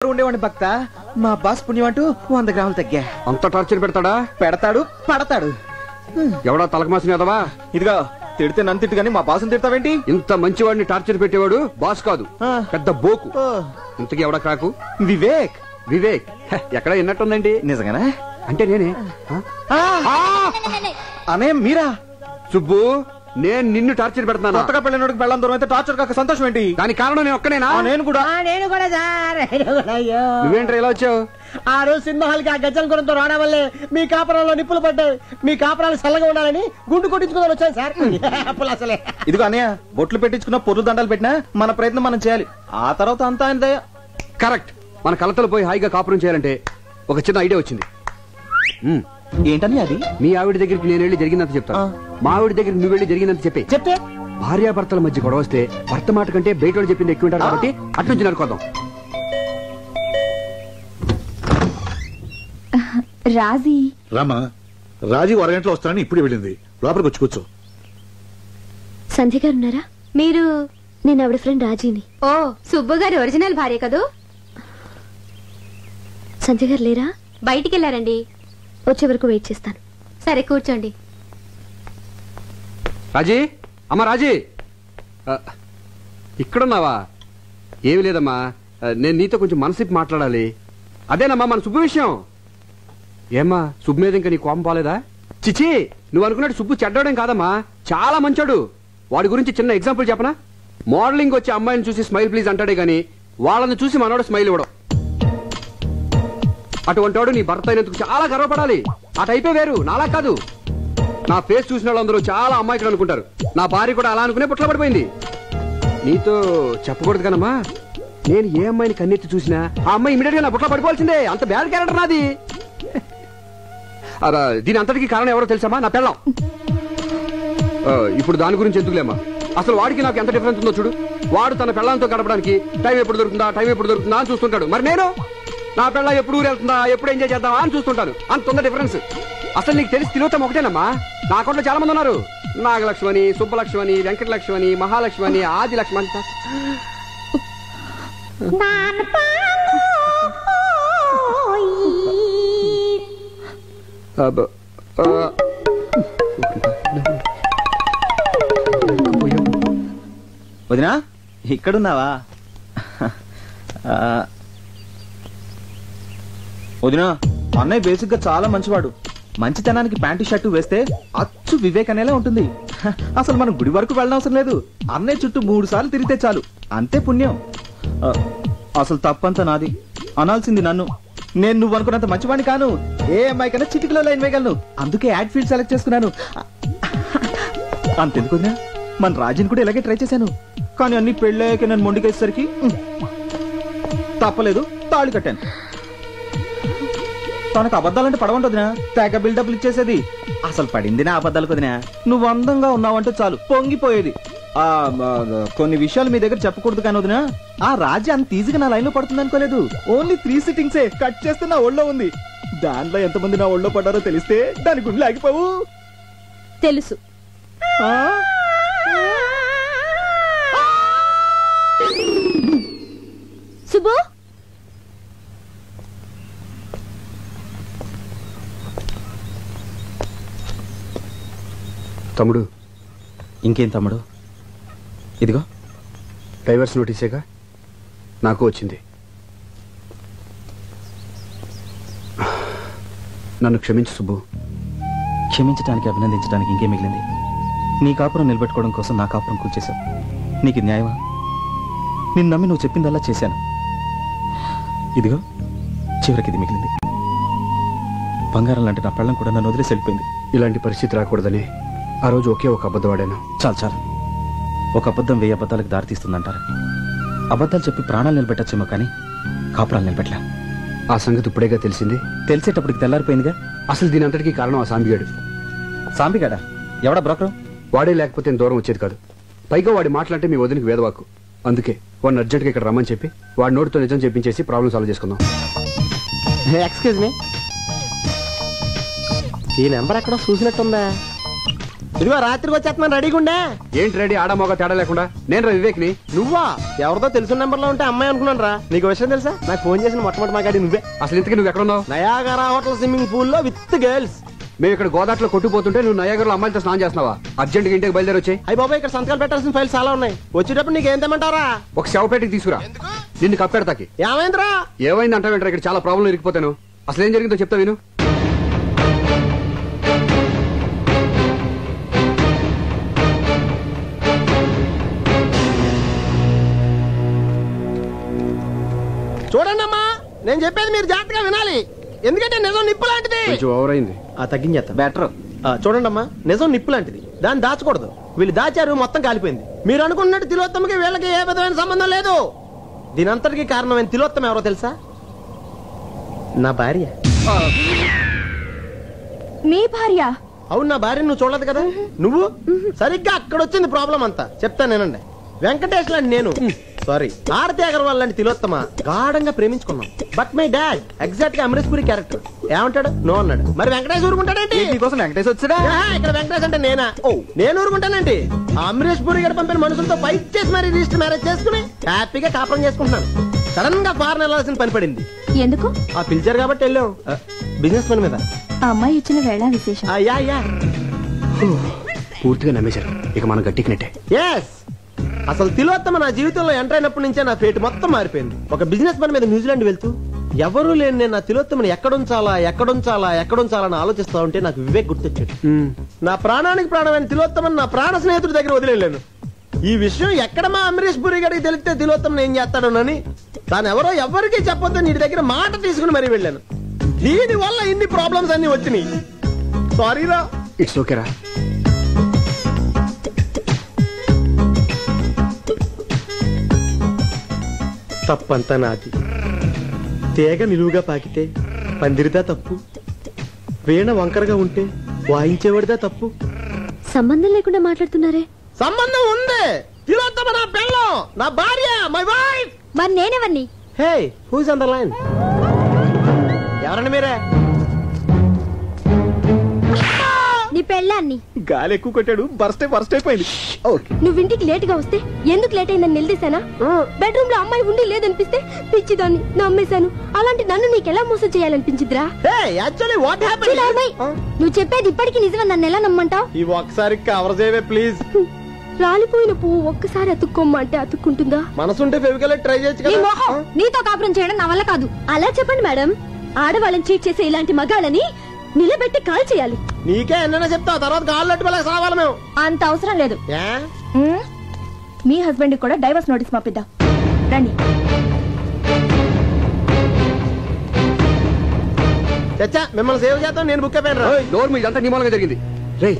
ఉండేవాడిని భక్త మా బాస్ పుణ్యం అంటూ 100 గ్రాములు తగ్గా. అంత టార్చర్ పెడతాడా? పెడతాడు పడతాడు. ఎవడా తలకమాసిన ఎదవా? ఇదిగో తిడితే నన్ను తిట్టు గాని మా బాసుని తిడతావేంటి? ఇంత మంచివాడిని టార్చర్ పెట్టేవాడు బాస్ కాదు, పెద్ద బోకు. ఇంతకీ ఎవడా క్రాకు? వివేక్. వివేక్ ఎక్కడ విన్నట్టుందండి? నిజంగానా? అంటే నేనే. అనే మీరా? సుబ్బు, నేను నిన్ను టార్చర్ పెడతాను. కొత్తగా పెళ్ళినోడికి పెళ్ళం దూరం అయితే టార్చర్ కాక సంతోషం ఏంటి? దానికి కారణం నేను ఒక్కనేనా? నేను కూడా సార్. నువ్వేంట్రా ఇలా వచ్చావు? ఆ రోజు సినిమా హాల్కి ఆ గజ్జల గురంతో రావడం వల్లే మీ కాపురాల్లో నిప్పులు పడ్డాయి. మీ కాపురాలు చల్లగా ఉండాలని గుండు కొట్టించుకుందని వచ్చాను సార్. అప్పులు అసలే. ఇదిగో అన్నయ్య, బొట్లు పెట్టించుకున్న పొర్లు దండాలు పెట్టినా మన ప్రయత్నం మనం చేయాలి. ఆ తర్వాత అంతా ఆయన దయ. కరెక్ట్. మన కలతలు పోయి హాయిగా కాపురం చేయాలంటే ఒక చిన్న ఐడియా వచ్చింది. ఏంటని అది? మీ ఆవిడ దగ్గరికి నేను వెళ్ళి జరిగినంత చెప్తాను, మా ఆవిడ దగ్గరికి నువ్వు వెళ్ళి జరిగినంత చెప్పే. చెప్తే భార్యాభర్తల మధ్య గొడవ వస్తే భర్త మాట కంటే బయట వాళ్ళు చెప్పింది ఎక్కువ ఉంటారు కాబట్టి అట్నుంచి నడుకోదాం. రాజీ రామా, రాజీ అరగంటలో వస్తానని ఇప్పుడు వెళ్ళింది. లోపలికి వచ్చి కూర్చో. సంధ్య గారు ఉన్నారా? మీరు? నేను ఆవిడ ఫ్రెండ్ రాజీని. ఓ, సుబ్బు గారి ఒరిజినల్ భార్య కదూ? సంధ్య గారు లేరా? బయటికి వెళ్ళారండి. వచ్చే వరకు వెయిట్ చేస్తాను. సరే కూర్చోండి. రాజీ, అమ్మా రాజీ, ఇక్కడున్నావా? ఏమి లేదమ్మా, నేను నీతో కొంచెం మనసిప్పి మాట్లాడాలి. అదేనమ్మా మన సుబ్బు విషయం. ఏమ్మా, సుబ్బు మీద ఇంకా నీ కోపం పోలేదా? చిచి, నువ్వు అనుకున్నట్టు సుబ్బు చెడ్డోడేం కాదమ్మా, చాలా మంచోడు. వాడి గురించి చిన్న ఎగ్జాంపుల్ చెప్పనా? మోడలింగ్ వచ్చే అమ్మాయిని చూసి స్మైల్ ప్లీజ్ అంటాడే గాని వాళ్ళని చూసి మనోడు స్మైల్ ఇవ్వడం. అటువంటి వాడు నీ భర్త అయినందుకు చాలా గర్వపడాలి. ఆ టైపే వేరు, నాలా కాదు. నా ఫేస్ చూసిన వాళ్ళందరూ చాలా అమ్మాయికుడు అనుకుంటారు. నా భార్య కూడా అలా అనుకునే పుట్ల పడిపోయింది. నీతో చెప్పకూడదు కానమ్మా, నేను ఏ అమ్మాయిని కన్నెత్తి చూసినా ఆ అమ్మాయి ఇమీడియట్ గా నా పుట్ల పడిపోవాల్సిందే. అంత బ్యాడ్ క్యారెక్టర్ నాది. దీని అంతటికి కారణం ఎవరో తెలుసామా? నా పెళ్ళం. ఇప్పుడు దాని గురించి ఎందుకులేమ్మా, అసలు వాడికి నాకు ఎంత డిఫరెన్స్ ఉందో చూడు. వాడు తన పెళ్ళంతో గడపడానికి టైం ఎప్పుడు దొరుకుతుందా అని చూస్తుంటాడు. మరి నేను నా పెళ్ళ ఎప్పుడు ఊరు వెళ్తుందా, ఎప్పుడు ఎంజాయ్ చేద్దామా అని చూస్తుంటాను. అంత ఉంది డిఫరెన్స్. అసలు నీకు తెలిసి తిరుగుతాం ఒకటేనమ్మా. నా అకౌంట్లో చాలా మంది ఉన్నారు. నాగలక్ష్మణి, సుబ్బలక్ష్మణి, వెంకటలక్ష్మణి, మహాలక్ష్మణి, ఆదిలక్ష్మణి. వదినా, ఇక్కడున్నావా? వదినా, అన్నయ్య బేసిక్ గా చాలా మంచివాడు. మంచితనానికి ప్యాంటు షర్టు వేస్తే అచ్చు వివేక్ అనేలా ఉంటుంది. అసలు మనం గుడి వరకు వెళ్ళనవసరం లేదు. అన్నయ్య చుట్టూ 3 సార్లు తిరిగితే చాలు, అంతే పుణ్యం. అసలు తప్పంతా నాది, అనాల్సింది నన్ను. నేను నువ్వు అనుకున్నంత మంచివాడిని కాను. ఏ అమ్మాయి కన్నా చిటికలో లైన్ వేయగలను. అందుకే యాడ్ ఫీల్డ్ సెలెక్ట్ చేసుకున్నాను. అంతెందుకు వదినా, మన రాజీని కూడా ఇలాగే ట్రై చేశాను. కానీ అన్ని పెళ్ళాక నేను మొండికేసరికి తప్పలేదు, తాళి కట్టాను. తనకు అబద్ధాలంటే పడవంటదినా, తెగ బిల్డప్లు ఇచ్చేసేది. అసలు పడింది నా అబద్ధాలకు వదినా. నువ్వు అందంగా ఉన్నావంటే చాలు పొంగిపోయేది. కొన్ని విషయాలు మీ దగ్గర చెప్పకూడదు కానీ వదినా, ఆ రాజీ అంత ఈజీగా నా లైన్ లో పడుతుంది అనుకోలేదు. ఓన్లీ 3 సిట్టింగ్సే కట్ చేస్తే నా ఒళ్ళో ఉంది. దాంట్లో ఎంతమంది నా ఒళ్ళో పడ్డారో తెలిస్తే దాని గుండెలు ఆగిపోవు. తెలుసు. సుబ్బు, తమ్ముడు. ఇంకేం తమ్ముడు? ఇదిగో డైవర్స్ నోటీసేగా నాకు వచ్చింది. నన్ను క్షమించు సుబ్బు. క్షమించడానికి, అభినందించడానికి ఇంకేం మిగిలింది? నీ కాపురం నిలబెట్టుకోవడం కోసం నా కాపురం కూల్చేశావు. నీకు న్యాయమా? నిన్ను నమ్మి నువ్వు చెప్పిందల్లా చేశాను. ఇదిగో చివరికి ఇది మిగిలింది. బంగారం లాంటి నా పెళ్ళం కూడా నన్ను వదిలేసి వెళ్ళిపోయింది. ఇలాంటి పరిస్థితి రాకూడదని ఆ రోజు ఒకే ఒక అబద్ధం ఆడాను. చాలు. ఒక అబద్ధం 1000 అబద్ధాలకు దారితీస్తుందంటారు. అబద్ధాలు చెప్పి ప్రాణాలు నిలబెట్టచ్చేమో కానీ కాపురాలు నిలబెట్టలే. ఆ సంగతి ఇప్పుడేగా తెలిసింది. తెలిసేటప్పటికి తెల్లారిపోయిందిగా. అసలు దీని అంతటికీ కారణం ఆ సాంబిగాడు. సాంబిగాడా? ఎవడా బ్రోకరు? వాడే లేకపోతే దూరం వచ్చేది కాదు. పైగా వాడి మాట్లాడితే మీ వదినికి వేదవాకు. అందుకే వాడిని అర్జెంట్గా ఇక్కడ రమ్మని చెప్పి వాడి నోటితో నిజం చెప్పించేసి ప్రాబ్లం సాల్వ్ చేసుకుందాం. ఎక్స్క్యూజ్ మీ, ఈ నెంబర్ ఎక్కడో చూసినట్టుందా? ఇదిగో రాత్రికి వచ్చేస్తున్నాను రెడీగా ఉండే. ఏంటి రెడీ ఆడ మగ తేడా లేకుండా? నేను రా వివేక్ని. నువ్వా? ఎవరిదో తెలిసిన నెంబర్ లో ఉంటే అమ్మాయి అనుకున్నాను రా. నీకు విషయం తెలుసా? నాకు ఫోన్ చేసిన మొట్టమొదటి మాట్లాడి నువ్వే. అసలు ఇంతకీ నువ్వు ఎక్కడ ఉన్నావు? నయాగరా హోటల్ స్విమ్మింగ్ పూల్ లో విత్ గర్ల్స్. మేము ఇక్కడ గోదాట్లో కొట్టుపోతుంటే నువ్వు నయాగర్లో అమ్మాయిలతో స్నానం చేస్తున్నావా? అర్జెంట్గా ఇంటికి బయలుదేరి వచ్చాయి. అయ్యి బాబాయ్, ఇక్కడ సంతకాలు పెట్టాల్సిన ఫైల్స్ చాలా ఉన్నాయి. వచ్చేటప్పుడు నీకు ఏం తెమ్మంటారా? ఒక శవపేటకి తీసుకురా, నిన్ను కప్పెడతాకి. ఏమైందిరా? ఏమైంది అంటావేంటారా? ఇక్కడ చాలా ప్రాబ్లం ఇరికిపోతాను. అసలు ఏం జరిగిందో చెప్తా విను. చూడండి అమ్మా, నేను చెప్పేది మీరు జాగ్రత్తగా వినాలి. ఎందుకంటే నిజం నిప్పు లాంటిది. కొంచెం ఓవర్ అయింది. తగ్గించేస్తా. బెటర్. చూడండి అమ్మా, నిజం నిప్పు లాంటిది, దాన్ని దాచకూడదు. వీళ్ళు దాచారు, మొత్తం కాలిపోయింది. మీరు అనుకున్నట్టు తిలోత్తమకి వీళ్ళకి ఏ విధమైన సంబంధం లేదు. దీనంతటికి కారణమైన తిలోత్తమ ఎవరో తెలుసా? నా భార్య. మీ భార్య? అవును, నా భార్య. నువ్వు చూడలేదు కదా. నువ్వు సరిగ్గా అక్కడ వచ్చింది ప్రాబ్లం అంతా. చెప్తాను నేనండి. వెంకటేష్ లాంటి నేను, సారీ ఆరతి అగర్వాల్ లాంటి తిలోత్తమ గాఢంగా ప్రేమించుకున్నాం. బట్ మై డాడ్ ఎగ్జాక్ట్ గా అమరీష్ పురి క్యారెక్టర్. ఏమంటాడు? నో అన్నాడు. మరి వెంకటేష్ ఊరుకుంటాడేంటి? నీకోసం వెంకటేష్ వచ్చాడా? ఇక్కడ వెంకటేష్ అంటే నేనా? నేను ఊరుకుంటానండి. అమరీష్ పురి గారు పంపిన మనుషులతో ఫైట్ చేసి మరి రిజిస్టర్ మ్యారేజ్ చేసుకుని హ్యాపీగా కాపురం చేసుకుంటున్నాను. సడన్ గా ఫారెన్ వెళ్ళాల్సిన పని పడింది. ఎందుకు? ఆ పిలిచారు కాబట్టి వెళ్ళాం. బిజినెస్ పని మీద. ఆ అమ్మాయి ఇచ్చిన వేళ విశేషం. పూర్తిగా నమ్మేశారు. ఇక మనం గట్టికినట్టే. ఎస్, అసలు తిలోత్తమ నా జీవితంలో ఎంటర్ అయినప్పటి నుంచే నా ఫేట్ మొత్తం మారిపోయింది. ఒక బిజినెస్ పని మీద న్యూజిలాండ్ వెళ్తూ ఎవరూ లేని నేను నా తిలోత్తమని ఎక్కడుంచాలని ఆలోచిస్తా ఉంటే నాకు వివేక్ గుర్తొచ్చాడు. నా ప్రాణానికి ప్రాణమైన తిలోత్తమని నా ప్రాణ స్నేహితుడి దగ్గర వదిలేను. ఈ విషయం ఎక్కడ మా అమరీష్ పురి గారికి తెలిస్తే తిలోత్తమని ఏం చేస్తాడోనని తాను ఎవరో ఎవరికీ చెప్పొద్దని నీ దగ్గర మాట తీసుకుని మరీ వెళ్ళాను. దీని వల్ల ఇన్ని ప్రాబ్లమ్స్ అన్ని వచ్చినాయి. సారీరా. ఇట్స్ ఓకేరా. తప్పంతా నాది. తేగ నిలువుగా పాకితే పందిరిదా తప్పు, వీణ వంకరగా ఉంటే వాయించేవాడిదా తప్పు. సంబంధం లేకుండా మాట్లాడుతున్నారే? సంబంధం ఉంది. తిలోత్తమ నా పెళ్ళం, నా భార్య, మై వైఫ్. మరి నేనెవరిని? హే, హూస్ ఆన్ ద లైన్? ఎవరండి మీరే? నీ పెళ్ళాన్ని. గాలి ఎక్కువ కొట్టాడు, బర్స్ట్ అయిపోయింది. నువ్వు ఇంటికి లేట్ గా వస్తే ఎందుకు లేట్ అయిందని నిలదీశానా? బెడ్రూమ్ లో అమ్మాయి ఉండి లేదనిపిస్తే పిచ్చిదాన్ని నమ్మేశాను. అలాంటి నన్ను నీకెలా మోసం చేయాలనిపించిద్రా? నువ్వు చెప్పేది ఇప్పటికీ నిజమని నన్ను ఎలా నమ్మంటావు? ఈ ఒక్కసారి కవర్ చేయవే ప్లీజ్. రాలిపోయిన పువ్వు ఒక్కసారి అతుక్కోమ్మంటే అతుక్కుంటుందా? మనసుంటే ఫెవికల్ ట్రై చేయొచ్చు కదా. నీతో కాపురం చేయడం నా వల్ల కాదు. అలా చెప్పండి మేడం. ఆడవాళ్ళని చీట్ చేసే ఇలాంటి మగాళ్ళని నిలబెట్టి కాల్ చేయాలి. నీకే ఎన్నైనా చెప్తావు, తర్వాత కాళ్ళు అట్టుకోలేక సావాలి మేము. అంత అవసరం లేదు. మీ హస్బెండ్ కూడా డైవర్స్ నోటీస్ పంపిద్దాం రండి. చచ్చా, మిమ్మల్ని సేవ్ చేద్దాం. నేను బుక్ అయిపోయాను. డోర్ మీద అంతా నీ మూలంగా జరిగింది. రే,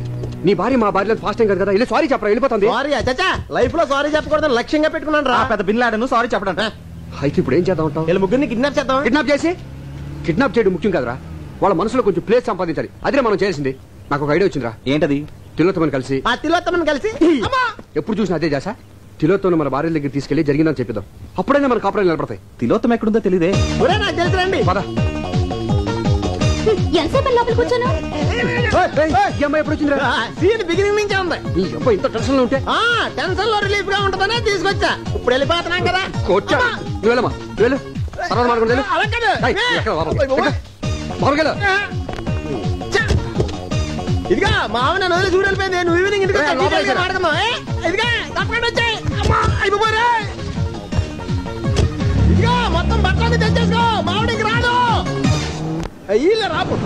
నీ భార్య మా భార్య ఫాస్ట్ టైం కదా. వెళ్ళి సారీ చెప్పరా, వెళ్ళిపోతుంది. సారీ చచ్చా, లైఫ్ లో సారీ చెప్పకూడదని లక్ష్యంగా పెట్టుకున్నాను రా. పెద్ద బిన్ లాడను సారీ చెప్పడం. అయితే ఇప్పుడు ఏం చేద్దాం అంటావు? వీళ్ళ ముగ్గురిని కిడ్నాప్ చేద్దాం. కిడ్నాప్ చేయడం ముఖ్యం కదరా. వాళ్ళ మనసులో కొంచెం ప్లేస్ సంపాదించాలి. అదే మనం చేసింది. నాకు ఒక ఐడియా వచ్చిందిరా. ఏంటది? తిలోత్తమని కలిసి ఆ తిలోత్తమని కలిసి ఎప్పుడు చూసినా అదే చేసా. తిలోత్తమని మన భార్య దగ్గర తీసుకెళ్లి జరిగిందని చెప్పిద్దాం. అప్పుడైనా మన కాపురాలు నిలబడతాయి. తిలోత్తమ ఎక్కడుందో తెలియదే. నాకు తెలుసు రండి. పద. ఎంతసేపు లోపల కూర్చోను? ఈ అమ్మాయి ఎప్పుడు వచ్చిందిరా? సీన్ బిగినింగ్ నుంచే ఉంది. ఈ అబ్బాయి ఇంత టెన్షన్ లో ఉంటే టెన్షన్ లో రిలీఫ్ గా ఉంటదనే తీసుకొచ్చా. ఇప్పుడు వెళ్ళిపోతున్నాం కదా. వచ్చా నువ్వు వెళ్ళమ్మా, నువ్వు వెళ్ళు. తర్వాత మాట్లాడుకుంటా. అలా కాదు. ఇదిగా మావ నన్ను వదిలి చూడు వెళ్ళిపోయింది. నువ్వు ఈవినింగ్ ఇంటికి మాట్లాడుకుందాం. ఇదిగా తప్పకుండా వచ్చాయి. అయిపోరే. ఇదిగా మొత్తం బట్టలు తెచ్చేసుకో. మావిడికి రాదు. వీళ్ళ రాపు.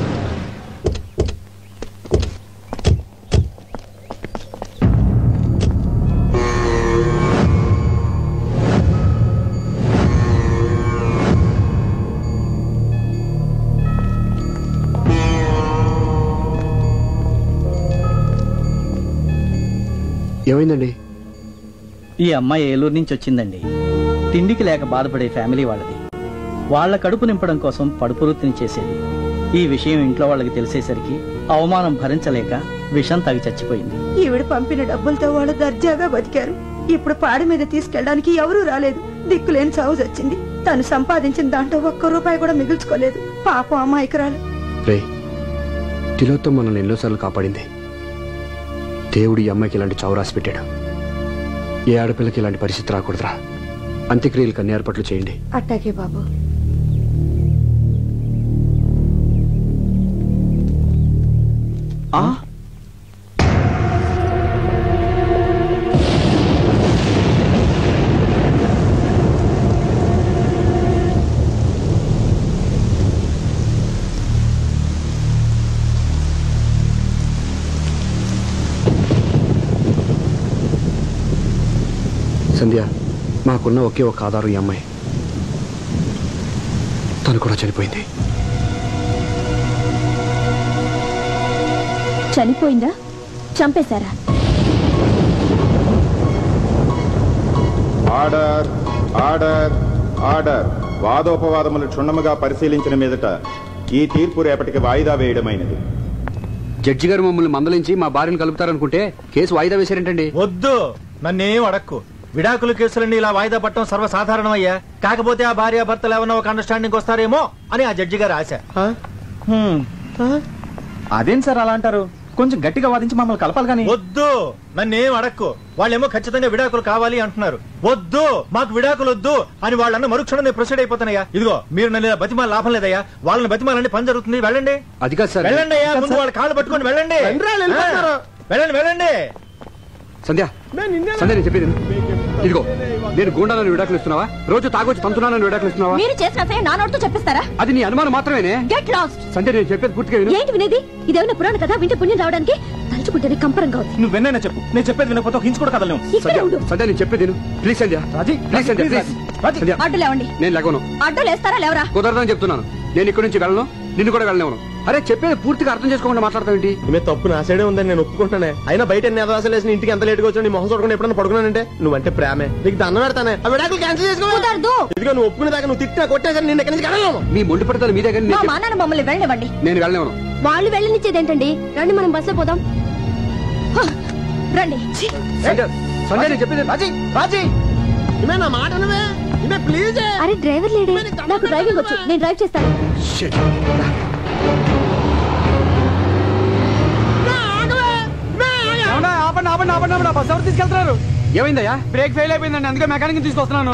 ఏమైందండి? ఈ అమ్మాయి ఏలూరు నుంచి వచ్చిందండి. తిండికి లేక బాధపడే ఫ్యామిలీ వాళ్ళది. వాళ్ళ కడుపు నింపడం కోసం పడుపు వృత్తిని చేసేది. ఈ విషయం ఇంట్లో వాళ్ళకి తెలిసేసరికి అవమానం భరించలేక విషం తాగి చచ్చిపోయింది. ఈవిడ పంపిన డబ్బులతో వాళ్ళు దర్జాగా బతికారు. ఇప్పుడు పాడి మీద తీసుకెళ్ళడానికి ఎవరూ రాలేదు. దిక్కులేని చావు వచ్చింది. తను సంపాదించిన దాంట్లో ఒక్క రూపాయి కూడా మిగుల్చుకోలేదు. పాపం అమాయకురాలు. తిలోత్తం మనల్ని ఎన్నోసార్లు కాపాడింది. దేవుడు ఈ అమ్మాయికి ఇలాంటి చావు రాసి పెట్టాడు. ఏ ఆడపిల్లకి ఇలాంటి పరిస్థితి రాకూడదురా. అంత్యక్రియలకు అన్ని ఏర్పాట్లు చేయండి. అట్టాకే బాబు. సంధ్య, మాకున్న ఒకే ఒక ఆధారం ఈ అమ్మాయి. తను కూడా చనిపోయింది. చనిపోయిందా? చంపేశారా? Order order order. వాదోపవాదములు క్షుణ్ణముగా పరిశీలించిన మీదట ఈ తీర్పు రేపటికి వాయిదా వేయడమైనది. జడ్జి గారు మమ్మల్ని మందలించి మా భార్యను కలుపుతారనుకుంటే కేసు వాయిదా వేశారేంటండి? వద్దు, నన్నేం అడక్కు. విడాకుల కేసులన్నీ ఇలా వాయిదా పట్టడం సర్వసాధారణమయ్యా. కాకపోతే ఆ భార్య భర్తలు ఏమన్నా ఒక అండర్స్టాండింగ్ వస్తారేమో అని ఆ జడ్జి గారు ఆశ. అదేం సార్ అలా అంటారు? కొంచెం గట్టిగా వాదించి మమ్మల్ని కలపాలి కానీ. వద్దు, నన్నేం అడక్కు. వాళ్ళేమో ఖచ్చితంగా విడాకులు కావాలి అంటున్నారు. వద్దు, మాకు విడాకులు వద్దు అని వాళ్ళన్న మరుక్షణం నేను ప్రొసీడ్ అయిపోతానయ్యా. ఇదిగో మీరు నన్ను బతిమాల లాభం లేదయ్యా. వాళ్ళని బతిమాలండి పని జరుగుతుంది. వెళ్ళండి. అది కాదు సార్. వెళ్ళండి అయ్యా, ముందు వాళ్ళ కాళ్ళు పట్టుకొని వెళ్ళండి. వెళ్ళండి వెళ్ళండి. సంధ్య, సంధ్య నేను చెప్పేది ఇదిగో, నేను గుండాలను విడాకులు ఇస్తున్నావా? రోజు తాగొచ్చి తంతున్నానని విడాకులు ఇస్తున్నావా? మీరు చేసిన నా నోటితో చెప్పిస్తారా? అది నీ అనుమానం మాత్రమేనే. Get lost. సంధ్య, నేను చెప్పేది పూర్తిగా విను. ఏంటి వినేది? ఇదేమైనా పురాణ కదా? వింటే పుణ్యం రావడానికి తలుచుకుంటేనే కంపరంగా ఉంది. నువ్వు వెన్నైనా చెప్పు, నేను చెప్పేది వినకపోతే ఒక హించు కూడా కదలేము. ఇక్కడే ఉండు. సంధ్య, నేను చెప్పేది విను please. Sandhya, please Sandhya, please. అడ్డు లేవండి. నేను లేవను. అడ్డు లేస్తారా లేవరా? కుదరదని చెప్తున్నాను. నేను ఇక్కడి నుంచి వెళ్ళను, నిన్ను కూడా వెళ్ళనివ్వను. అరే, చెప్పేది పూర్తిగా అర్థం చేసుకోకుండా మాట్లాడతావేంటి? ఈమె తప్పు నా సైడే ఉందని నేను ఒప్పుకుంటానే. అయినా బయట ఎన్ని అదవాసాలు వేసిన ఇంటికి ఎంత లేట్గా వచ్చి నీ మొహం చూడకుండా ఎప్పుడన్నా పడుకున్నానంటే నువ్వంటే ప్రేమే. నీకు దండం పెడతానే. ఆ విడాకులు క్యాన్సిల్ చేసుకోవద్దు. ఇదిగో నువ్వు ఒప్పుకునే దాకా నువ్వు తిట్టినా కొట్టేసరి నేను ఎక్కడి నుంచి కడలేను. మీ మొండి పడతాను మీదే కానీ మా నాన్న మమ్మల్ని వెళ్ళనివ్వండి. నేను వెళ్ళనివ్వను. వాళ్ళు వెళ్ళనిచ్చేదేంటండి? రండి మనం బస్సులో పోదాం. రండి. సంధ్య, సంధ్య, నేను చెప్పేది. రాజీ, రాజీ, ఈమె నా మాట నువ్వే. ఈమె ప్లీజ్. అరే డ్రైవర్ లేడే? నాకు డ్రైవింగ్ వచ్చు, నేను డ్రైవ్ చేస్తాను. బస్ ఎవరు తీసుకెళ్తున్నారు? ఏమైందయ్యా? బ్రేక్ ఫెయిల్ అయిపోయిందండి, అందుకే మెకానిక్ తీసుకొస్తున్నాను.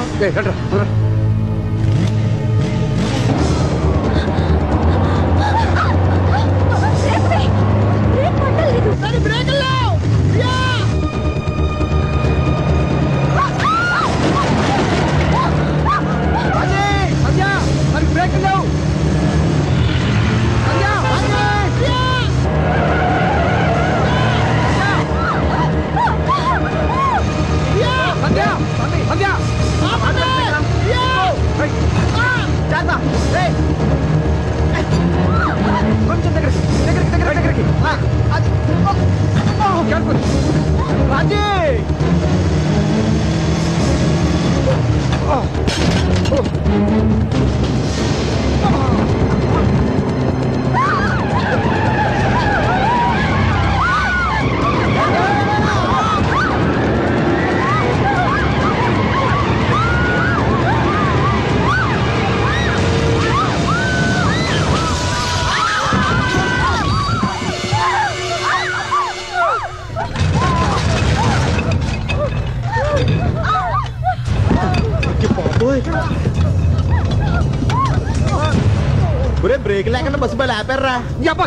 బ్రేక్ లేకుండా బస్సు బయలు ఆపారా?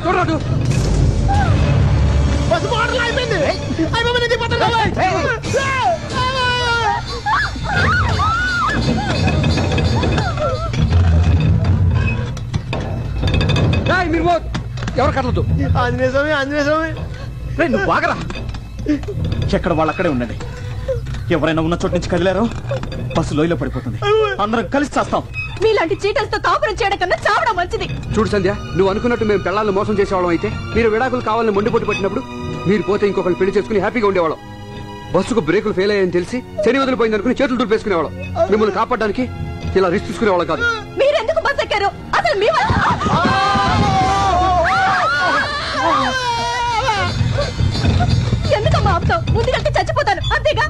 చూడరాదు, బస్సు మోడల్ అయిపోయింది. మీరు ఎవరు కదలదు. ఆంజనేయ స్వామి, ఆంజనేయ స్వామి. నువ్వు బాగరా. ఎక్కడ వాళ్ళు అక్కడే ఉండండి. ఎవరైనా ఉన్న చోటు నుంచి కదిలారో బస్సు లోయలో పడిపోతుంది. అందరం కలిసి చేస్తాం. మీలాంటి చీటలతో కాపురం చేయడం కన్నా చావడం మంచిది. చూడు సంధ్య, నువ్వు అనుకున్నట్టు మేము పిల్లల్ని మోసం చేసేవాళ్ళం అయితే మీరు విడాకులు కావాలని మొండిపోటు పట్టినప్పుడు మీరు పోతే ఇంకొకరిని పెళ్లి చేసుకుని హ్యాపీగా ఉండేవాళ్ళం. బస్సుకు బ్రేకులు ఫెయిల్ అయ్యాయని తెలిసి శని వదిలిపోయింది అనుకుని చేతులు దులిపేసుకునేవాళ్ళం. మిమ్మల్ని కాపాడడానికి ఇలా రిస్క్ తీసుకునేవాళ్ళం కాదు. మీరెందుకు బస్ ఎక్కారు? అసలు మీ ఎందుకమ్మా ఆపుతావు? ముందుకంటే చచ్చిపోతాను అంతేగా.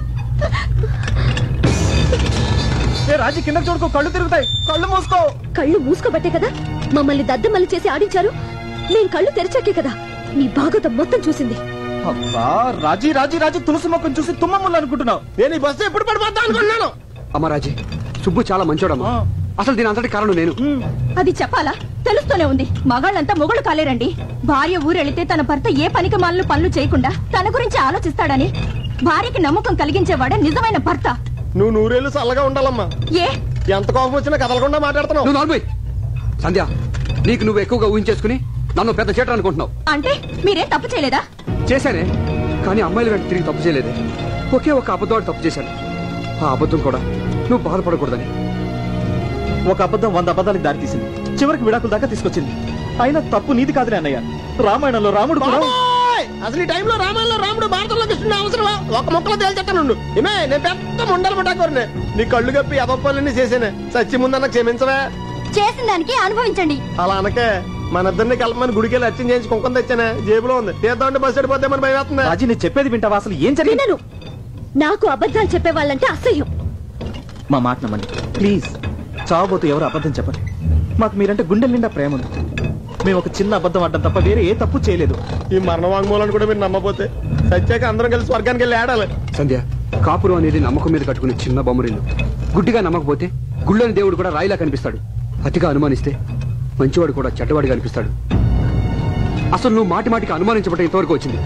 రాజీ, కింద చూడుకో, కళ్ళు తిరుగుతాయి. కళ్ళు మూసుకో. కళ్ళు మూసుకోబట్టే కదా మమ్మల్ని దద్దమల్లి చేసి ఆడించారు. నేను కళ్ళు తెరిచాకే కదా మీ భాగవతం మొత్తం చూసింది. అబ్బా రాజీ రాజీ రాజీ తులసి మొక్కను చూసి తుమ్మమ్మలు అనుకుంటున్నావు. నేను ఈ బస్సు ఎప్పుడు పడిపోతా అనుకున్నాను. అమ్మ రాజీ, సుబ్బు చాలా మంచోడమ్మా. అసలు దీని అంతటి కారణం నేను. అది చెప్పాలా? తెలుస్తూనే ఉంది. మగాళ్ళంతా మొగుడు కాలేరండి. భార్య ఊరెళితే తన భర్త ఏ పనికి మాలను పనులు చేయకుండా తన గురించి ఆలోచిస్తాడని భార్యకి నమ్మకం కలిగించేవాడే నిజమైన భర్త. నువ్వు నూరేళ్ళు చల్లగా ఉండాలమ్మా. ఏ ఎంత కోపం వచ్చినా కదలకుండా మాట్లాడుతున్నావు. నువ్వు నాలుగు సంధ్య, నీకు నువ్వు ఎక్కువగా ఊహించేసుకుని నన్ను పెద్ద చేట అనుకుంటున్నావు. అంటే మీరేం తప్పు చేయలేదా? చేశానే, కానీ అమ్మాయిల వెంట తిరిగి తప్పు చేయలేదే. ఒకే ఒక అబద్ధం తప్పు చేశాను. ఆ అబద్ధం కూడా నువ్వు బాధపడకూడదని. ఒక అబద్ధం 100 అబద్ధాలకు దారితీసింది. చివరికి విడాకుల దాకా తీసుకొచ్చింది. అయినా తప్పు నీది కాదులే అన్నయ్య. రామాయణంలో రాముడు కూడా అసలు ఈ టైంలో రామాయణంలో రాముడు భారతంలో కృష్ణుడు అవసరమా? ఒక మొక్కలో తేల్చెట్టాను. ఏమే నేను పెద్ద ముండలు ముట్టాకోరనే. నీ కళ్ళు కప్పి అదొప్పలన్నీ చేసేనే. సచ్చి ముందన్న క్షమించవే. చేసిన దానికి అనుభవించండి. అలా అనకే. మన ఇద్దరిని కలపమని గుడికెళ్ళి అర్చన చేయించి కుంకుమ తెచ్చానే. జేబులో ఉంది. తీద్దామంటే బస్సు వెళ్ళిపోద్దామని భయం వేస్తుంది. రాజీ నేను చెప్పేది వింటావా? అసలు ఏం జరిగింది? వినను. నాకు అబద్ధాలు చెప్పే వాళ్ళంటే అసహ్యం. మా మాట నమ్మండి ప్లీజ్. చావబోతూ ఎవరు అబద్ధం చెప్పండి. మాకు మీరంటే గుండెల నిండా ప్రేమ ఉంది. మేము ఒక చిన్న అబద్ధం ఆడడం తప్ప వేరే ఏ తప్పు చేయలేదు. ఈ మరణ వాంగ్మూలాన్ని కూడా మీరు నమ్మపోతే సత్యాక అందరం కలిసి స్వర్గానికి వెళ్ళి ఆడాలి. సంధ్య, కాపురం అనేది నమ్మకం మీద కట్టుకునే చిన్న బొమ్మరిల్లు. గుడ్డిగా నమ్మకపోతే గుళ్ళని దేవుడు కూడా రాయిలా కనిపిస్తాడు. అతిగా అనుమానిస్తే మంచివాడు కూడా చెడ్డవాడిగా అనిపిస్తాడు. అసలు నువ్వు మాటి మాటికి అనుమానించబట్టే ఇంతవరకు వచ్చింది.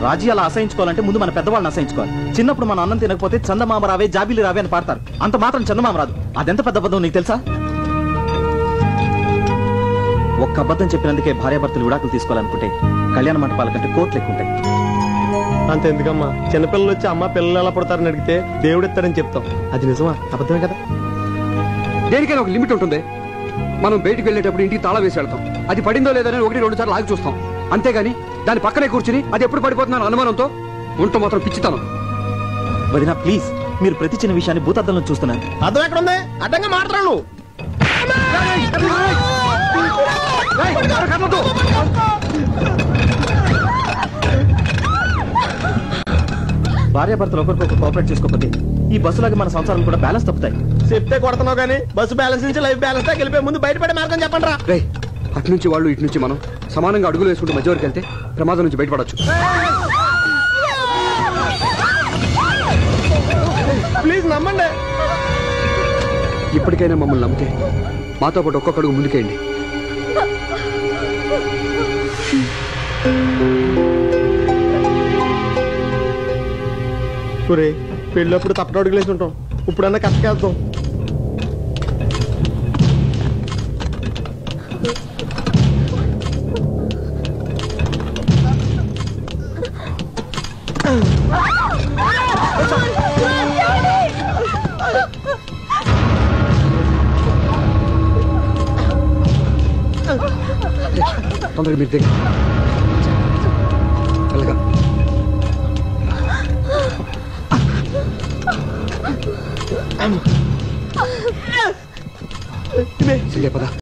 రాజీ అలా అసహించుకోవాలంటే ముందు మన పెద్దవాళ్ళని అసహించుకోవాలి. చిన్నప్పుడు మన అన్నం తినకపోతే చందమామ రావే జాబీలు రావే అని పాడతారు. అంత మాత్రం చందమామ రాదు. అదెంత పెద్ద అబద్ధం నీకు తెలుసా? ఒక్క అబద్ధం చెప్పినందుకే భార్యాభర్తలు విడాకులు తీసుకోవాలనుకుంటే కళ్యాణ మంటపాల కంటే కోట్లు ఎక్కువ ఉంటాయి. అంతెందుకమ్మా, చిన్నపిల్లలు వచ్చి అమ్మ పిల్లలు ఎలా పుడతారని అడిగితే దేవుడు ఇస్తాడని చెప్తాం. అది నిజమా అబద్ధమే కదా? దేనికైనా ఒక లిమిట్ ఉంటుంది. మనం బయటికి వెళ్ళేటప్పుడు ఇంటికి తాళం వేసి వెళ్తాం. అది పడిందో లేదని 1-2 సార్లు ఆగి చూస్తాం. అంతేగాని దాని పక్కనే కూర్చుని అది ఎప్పుడు పడిపోతున్నాను అనుమానంతో ఉంటూ మాత్రం పిచ్చితాను. వదినా ప్లీజ్, మీరు ప్రతి చిన్న విషయాన్ని భూతద్దంలో చూస్తున్నారు. అర్థం ఎక్కడ ఉంది? అడ్డంగా మాట్లాడు. భార్యాభర్తలు ఒకరికొకరు కోఆపరేట్ చేసుకోకపోతే ఈ బస్సులాగా మన సంసారాలు కూడా బ్యాలెన్స్ తప్పుతాయి. చెప్తే కొడుతున్నావు కానీ బస్సు బ్యాలెన్స్ నుంచి లైఫ్ బ్యాలెన్స్ దాకా వెళ్ళిపోయి ముందు బయటపడే మార్గం చెప్పండి రా. రేయ్, అటు నుంచి వాళ్ళు ఇటు నుంచి మనం సమానంగా అడుగులు వేసుకుంటూ మధ్య వరకు వెళ్తే ప్రమాదం నుంచి బయటపడచ్చు. ప్లీజ్ నమ్మండి. ఇప్పటికైనా మమ్మల్ని నమ్మితే మాతో పాటు ఒక్కొక్క అడుగు ముందుకేయండి. పెళ్ళప్పుడు తప్పట అడుగులేసి ఉంటాం. ఇప్పుడన్నా కష్టకేద్దాం. తొందరగా మీరు దగ్గర వెళ్ళగా పద.